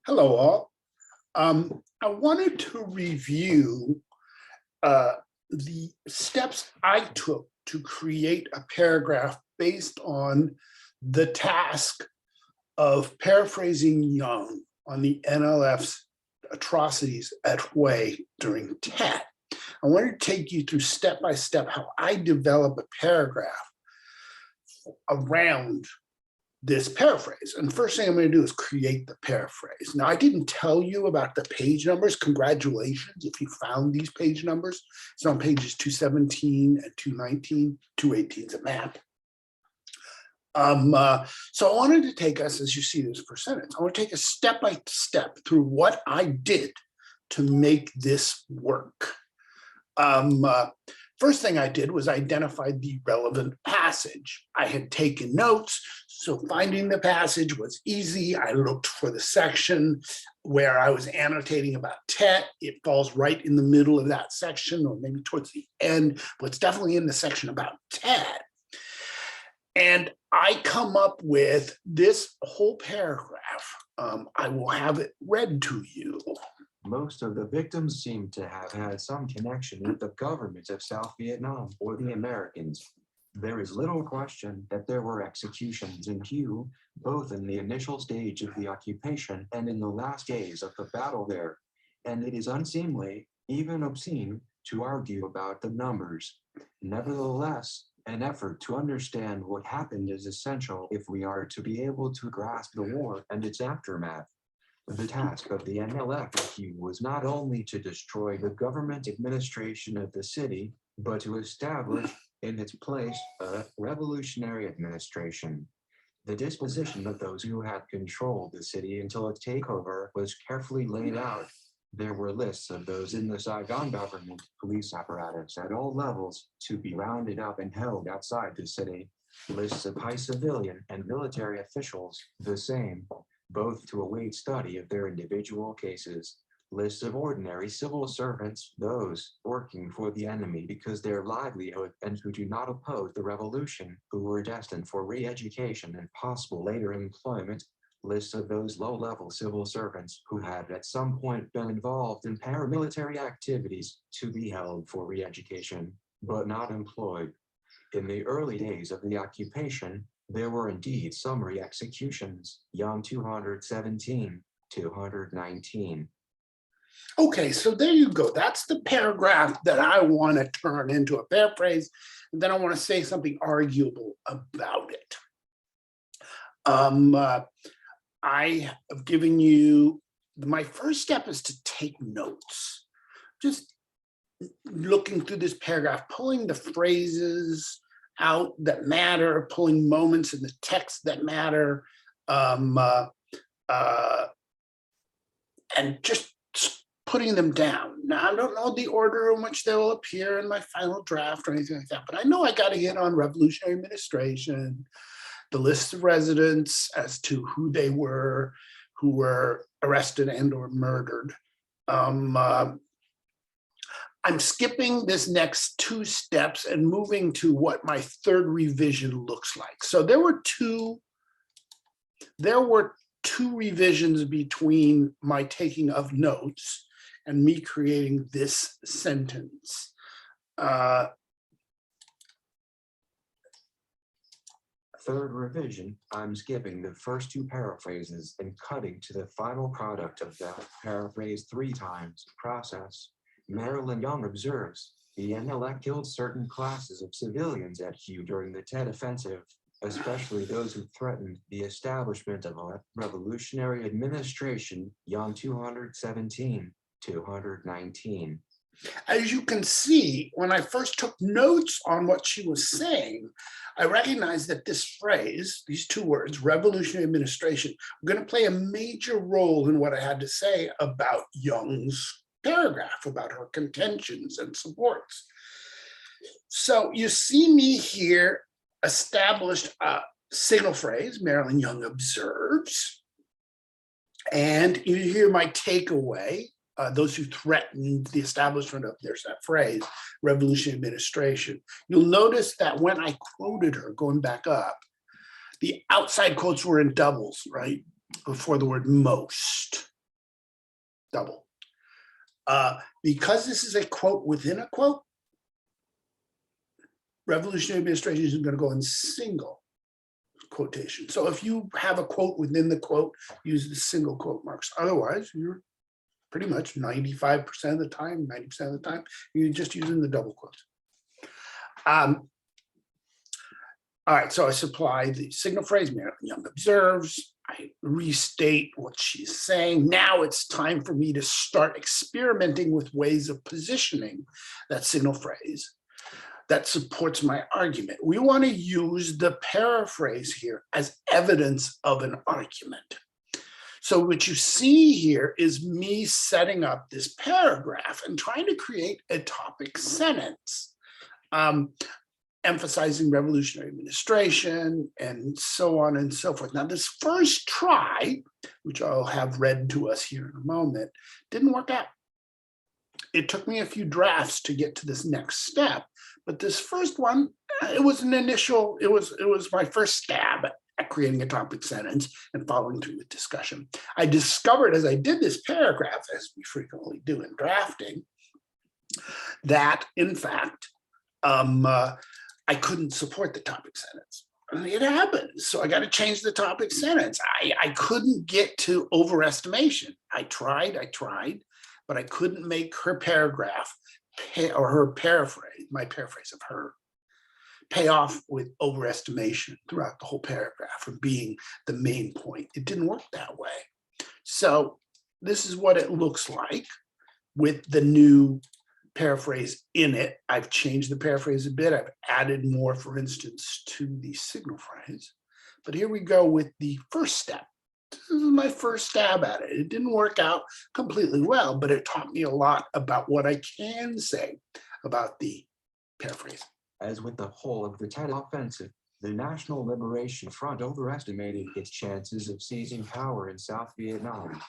Hello, all. I wanted to review the steps I took to create a paragraph based on the task of paraphrasing Young on the NLF's atrocities at Way during TET. I wanted to take you through step by step how I develop a paragraph around this paraphrase. And the first thing I'm going to do is create the paraphrase. Now, I didn't tell you about the page numbers. Congratulations if you found these page numbers. It's on pages 217 and 219. 218 is a map. So I wanted to take us, as you see this per sentence, I want to take us step by step through what I did to make this work. First thing I did was identify the relevant passage. I had taken notes, so finding the passage was easy. I looked for the section where I was annotating about TET. It falls right in the middle of that section, or maybe towards the end, but it's definitely in the section about TET. And I come up with this whole paragraph. I will have it read to you. Most of the victims seem to have had some connection with the government of South Vietnam or the Americans. There is little question that there were executions in Hue, both in the initial stage of the occupation and in the last days of the battle there, and it is unseemly, even obscene, to argue about the numbers. Nevertheless, an effort to understand what happened is essential if we are to be able to grasp the war and its aftermath. The task of the NLF was not only to destroy the government administration of the city, but to establish in its place a revolutionary administration. The disposition of those who had controlled the city until its takeover was carefully laid out. There were lists of those in the Saigon government police apparatus at all levels to be rounded up and held outside the city. Lists of high civilian and military officials, the same, both to await study of their individual cases. Lists of ordinary civil servants, those working for the enemy because their livelihood and who do not oppose the revolution, who were destined for re-education and possible later employment. Lists of those low-level civil servants who had at some point been involved in paramilitary activities to be held for re-education, but not employed. In the early days of the occupation, there were indeed summary executions, Young 217, 219. Okay, so there you go. That's the paragraph that I want to turn into a paraphrase, and then I want to say something arguable about it. I have given you, my first step is to take notes. Just looking through this paragraph, pulling the phrases out that matter, pulling moments in the text that matter, and just putting them down. Now, I don't know the order in which they'll appear in my final draft or anything like that, but I know I got to hit on revolutionary administration, the list of residents as to who they were, who were arrested and or murdered. I'm skipping this next two steps and moving to what my third revision looks like. So there were two revisions between my taking of notes and me creating this sentence. Third revision, I'm skipping the first two paraphrases and cutting to the final product of that paraphrase 3 times process. Marilyn Young observes, the NLF killed certain classes of civilians at Hue during the Tet Offensive, especially those who threatened the establishment of a revolutionary administration, Young 217, 219. As you can see, when I first took notes on what she was saying, I recognized that this phrase, these two words, revolutionary administration, were going to play a major role in what I had to say about Young's paragraph, about her contentions and supports. So you see me here established a signal phrase, Marilyn Young observes, and you hear my takeaway, those who threatened the establishment of, there's that phrase, revolutionary administration. You'll notice that when I quoted her, going back up, the outside quotes were in doubles, right? Before the word most. double. Because this is a quote within a quote, revolutionary administration is going to go in single quotation. So if you have a quote within the quote, use the single quote marks. Otherwise, you're pretty much 95% of the time, 90% of the time, you're just using the double quotes. All right, so I supply the signal phrase, Marilyn Young observes. I restate what she's saying. Now it's time for me to start experimenting with ways of positioning that signal phrase that supports my argument. We want to use the paraphrase here as evidence of an argument. So what you see here is me setting up this paragraph and trying to create a topic sentence, emphasizing revolutionary administration and so on and so forth. Now, this first try, which I'll have read to us here in a moment, didn't work out. It took me a few drafts to get to this next step, but this first one, it was my first stab at creating a topic sentence and following through with discussion. I discovered as I did this paragraph, as we frequently do in drafting, that in fact, I couldn't support the topic sentence. It happened. So I got to change the topic sentence. I couldn't get to overestimation. I tried, but I couldn't make her paragraph or her paraphrase, my paraphrase of her, pay off with overestimation throughout the whole paragraph from being the main point. It didn't work that way. So this is what it looks like with the new paraphrase in it. I've changed the paraphrase a bit. I've added more, for instance, to the signal phrase. But here we go with the first step. This is my first stab at it. It didn't work out completely well, but it taught me a lot about what I can say about the paraphrase. As with the whole of the Tet Offensive, the National Liberation Front overestimated its chances of seizing power in South Vietnam.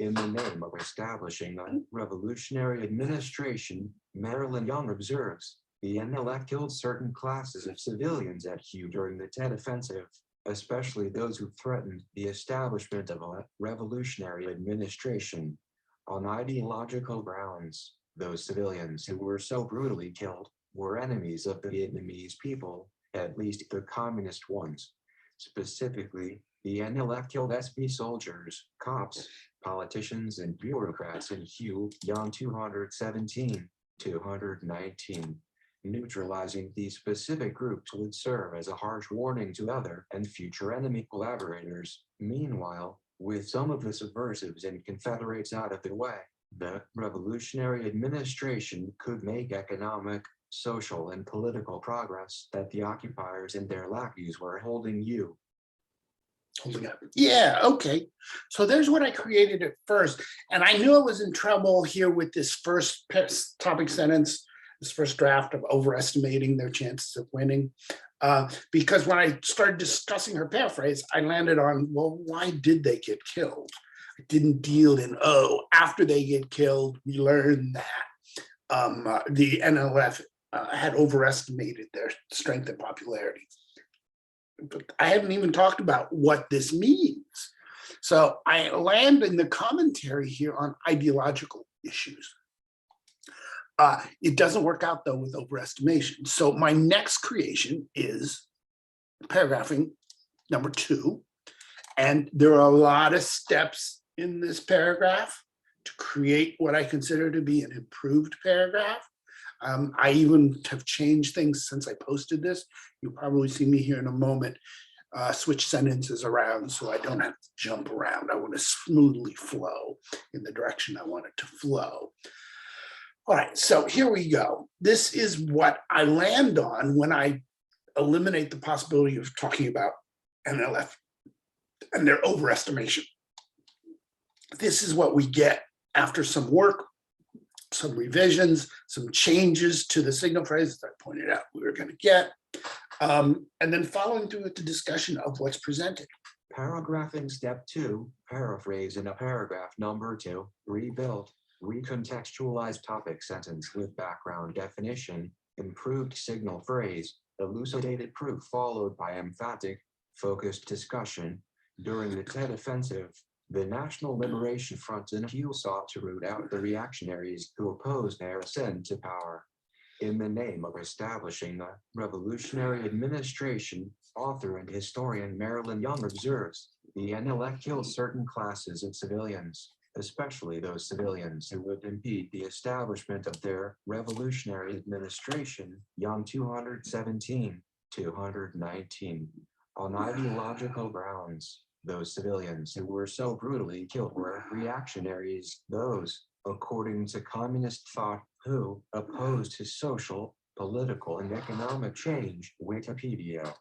In the name of establishing a revolutionary administration, Marilyn Young observes, the NLF killed certain classes of civilians at Hue during the Tet Offensive, especially those who threatened the establishment of a revolutionary administration. On ideological grounds, those civilians who were so brutally killed were enemies of the Vietnamese people, at least the communist ones. Specifically, the NLF killed SB soldiers, cops, politicians, and bureaucrats in Hue Young 217, 219. Neutralizing these specific groups would serve as a harsh warning to other and future enemy collaborators. Meanwhile, with some of the subversives and Confederates out of the way, the revolutionary administration could make economic, social, and political progress that the occupiers and their lackeys were holding you. Yeah, okay. So there's what I created at first. And I knew I was in trouble here with this first topic sentence, this first draft of overestimating their chances of winning. Because when I started discussing her paraphrase, I landed on, well, why did they get killed? I didn't deal in, after they get killed, we learned that the NLF had overestimated their strength and popularity. But I haven't even talked about what this means. So I land in the commentary here on ideological issues. It doesn't work out though with overestimation. So my next creation is paragraphing number 2. And there are a lot of steps in this paragraph to create what I consider to be an improved paragraph. I even have changed things since I posted this. You'll probably see me here in a moment switch sentences around so I don't have to jump around. I want to smoothly flow in the direction I want it to flow. All right, so here we go. This is what I land on when I eliminate the possibility of talking about NLF and their overestimation. This is what we get after some work, some revisions, some changes to the signal phrase that I pointed out we were going to get, and then following through with the discussion of what's presented. Paragraphing step 2, paraphrase in a paragraph number 2, rebuild, recontextualize topic sentence with background definition, improved signal phrase, elucidated proof followed by emphatic, focused discussion. During the Tet Offensive, The National Liberation Front in Hugh sought to root out the reactionaries who opposed their ascent to power. In the name of establishing the revolutionary administration, author and historian Marilyn Young observes, the NLF killed certain classes of civilians, especially those civilians who would impede the establishment of their revolutionary administration, Young 217, 219, on ideological grounds. Those civilians who were so brutally killed were reactionaries, those, according to communist thought, who opposed his social, political, and economic change. Wikipedia.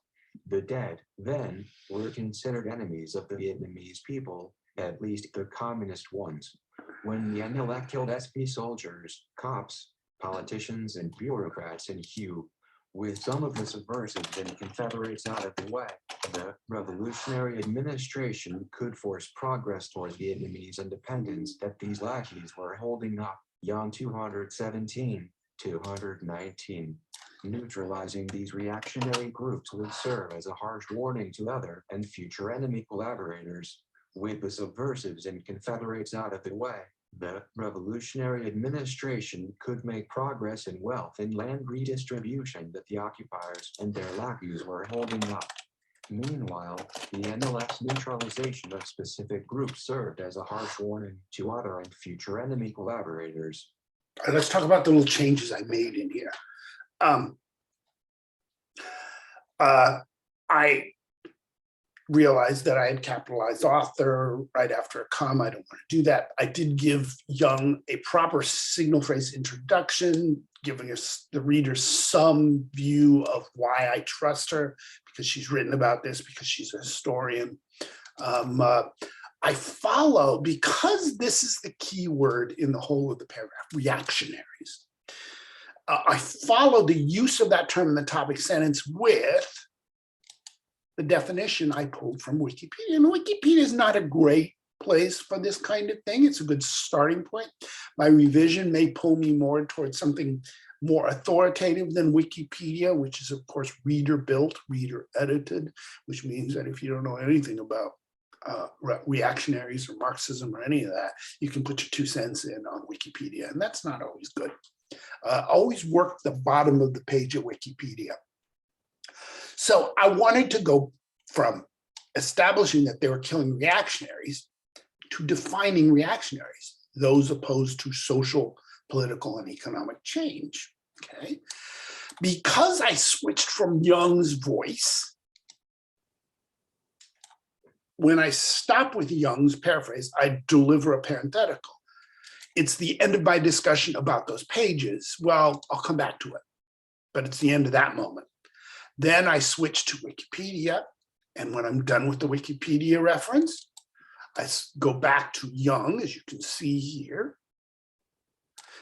The dead, then, were considered enemies of the Vietnamese people, at least the communist ones. When the NLF killed SP soldiers, cops, politicians, and bureaucrats in Hue, with some of the subversives and Confederates out of the way, the revolutionary administration could force progress towards Vietnamese independence that these lackeys were holding up. Young 217, 219. Neutralizing these reactionary groups would serve as a harsh warning to other and future enemy collaborators. With the subversives and Confederates out of the way, the revolutionary administration could make progress in wealth and land redistribution that the occupiers and their lackeys were holding up. Meanwhile, the NLF's neutralization of specific groups served as a harsh warning to other and future enemy collaborators. All right, let's talk about the little changes I made in here. I realized that I had capitalized author right after a comma. I don't want to do that. I did give Young a proper signal phrase introduction, giving us the reader some view of why I trust her, because she's written about this, because she's a historian. I follow, because this is the key word in the whole of the paragraph, reactionaries. I follow the use of that term in the topic sentence with the definition I pulled from Wikipedia. And Wikipedia is not a great place for this kind of thing. It's a good starting point. My revision may pull me more towards something more authoritative than Wikipedia, which is, of course, reader built, reader edited, which means that if you don't know anything about reactionaries or Marxism or any of that, you can put your 2 cents in on Wikipedia, and that's not always good. Always work the bottom of the page of Wikipedia. So I wanted to go from establishing that they were killing reactionaries to defining reactionaries, those opposed to social, political, and economic change. Okay, because I switched from Young's voice, when I stop with Young's paraphrase, I deliver a parenthetical. It's the end of my discussion about those pages. Well, I'll come back to it, but it's the end of that moment. Then I switch to Wikipedia, and when I'm done with the Wikipedia reference, I go back to Young, as you can see here.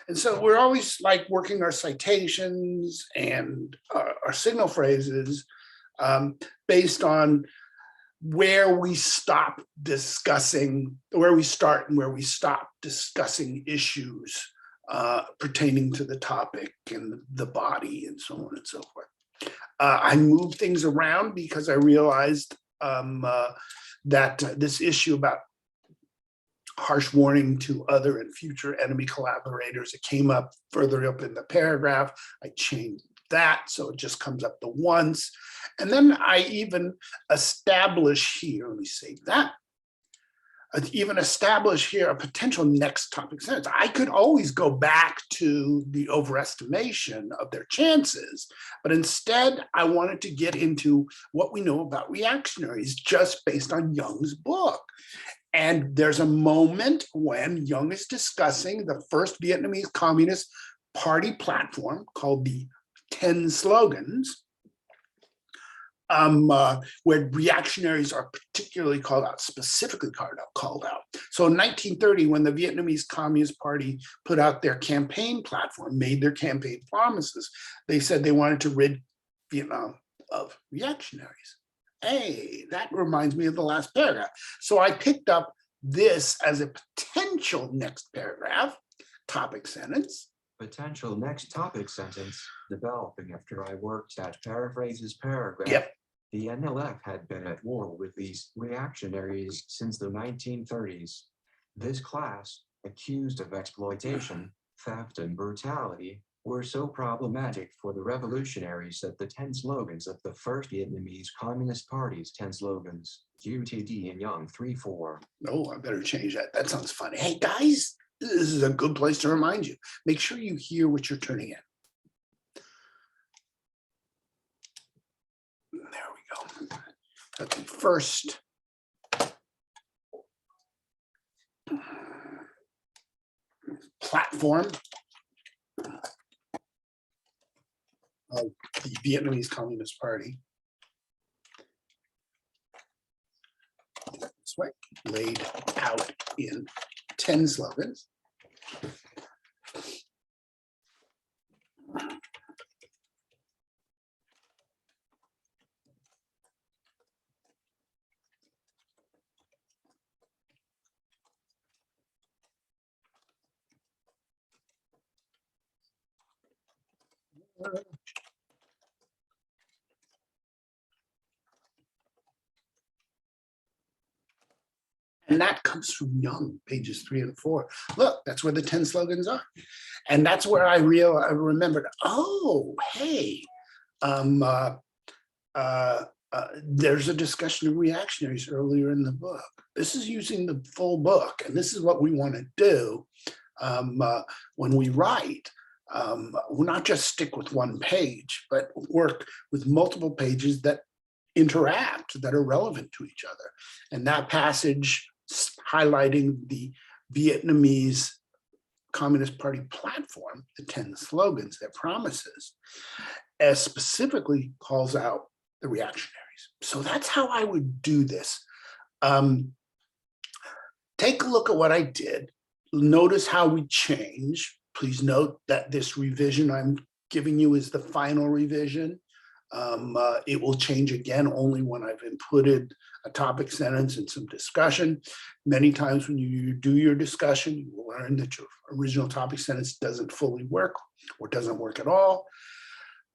And so we're always like working our citations and our signal phrases based on where we stop discussing, where we start and where we stop discussing issues pertaining to the topic and the body and so on and so forth. I moved things around because I realized that this issue about harsh warning to other and future enemy collaborators, it came up further up in the paragraph. I changed that so it just comes up the once. And then I even establish here, let me save that, even establish here a potential next topic sentence. I could always go back to the overestimation of their chances, but instead I wanted to get into what we know about reactionaries just based on Young's book. And there's a moment when Young is discussing the first Vietnamese Communist Party platform called the 10 Slogans, where reactionaries are particularly called out, specifically called out. So in 1930, when the Vietnamese Communist Party put out their campaign platform, made their campaign promises, they said they wanted to rid Vietnam of reactionaries. Hey, that reminds me of the last paragraph. So I picked up this as a potential next paragraph, topic sentence. Potential next topic sentence developing after I worked at Paraphrases paragraph. Yep. The NLF had been at war with these reactionaries since the 1930s. This class, accused of exploitation, theft, and brutality, were so problematic for the revolutionaries that the 10 slogans of the first Vietnamese Communist Party's 10 slogans, QTD and Young 3-4. Oh, I better change that. That sounds funny. Hey, guys, this is a good place to remind you. Make sure you hear what you're turning in. There we go. Okay, first, platform of the Vietnamese Communist Party. This way, laid out in 10 slogans. And that comes from Young, pages 3 and 4. Look, that's where the 10 slogans are. And that's where I remembered, oh, hey, there's a discussion of reactionaries earlier in the book. This is using the full book, and this is what we want to do when we write. We'll not just stick with one page, but work with multiple pages that interact, that are relevant to each other. And that passage highlighting the Vietnamese Communist Party platform, the 10 slogans, their promises, as specifically calls out the reactionaries. So that's how I would do this. Take a look at what I did. Notice how we change. Please note that this revision I'm giving you is the final revision. It will change again only when I've inputted a topic sentence and some discussion. Many times when you do your discussion, you will learn that your original topic sentence doesn't fully work or doesn't work at all.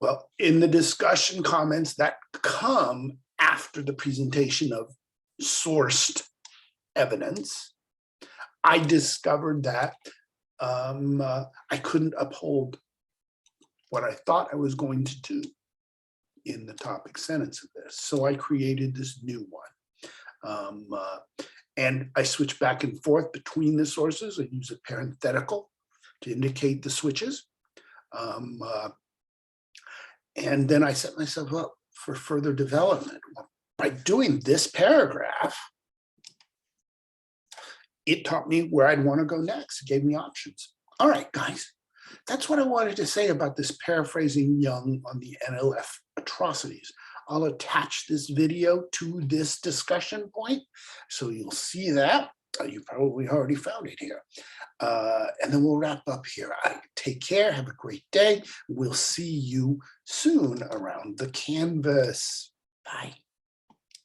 Well, in the discussion comments that come after the presentation of sourced evidence, I discovered that I couldn't uphold what I thought I was going to do in the topic sentence of this. So I created this new one. And I switch back and forth between the sources. I use a parenthetical to indicate the switches. And then I set myself up for further development. By doing this paragraph, it taught me where I'd want to go next. It gave me options. All right, guys, that's what I wanted to say about this paraphrasing Young on the NLF atrocities. I'll attach this video to this discussion point, so you'll see that. You probably already found it here. And then we'll wrap up here. Take care, have a great day. We'll see you soon around the canvas. Bye.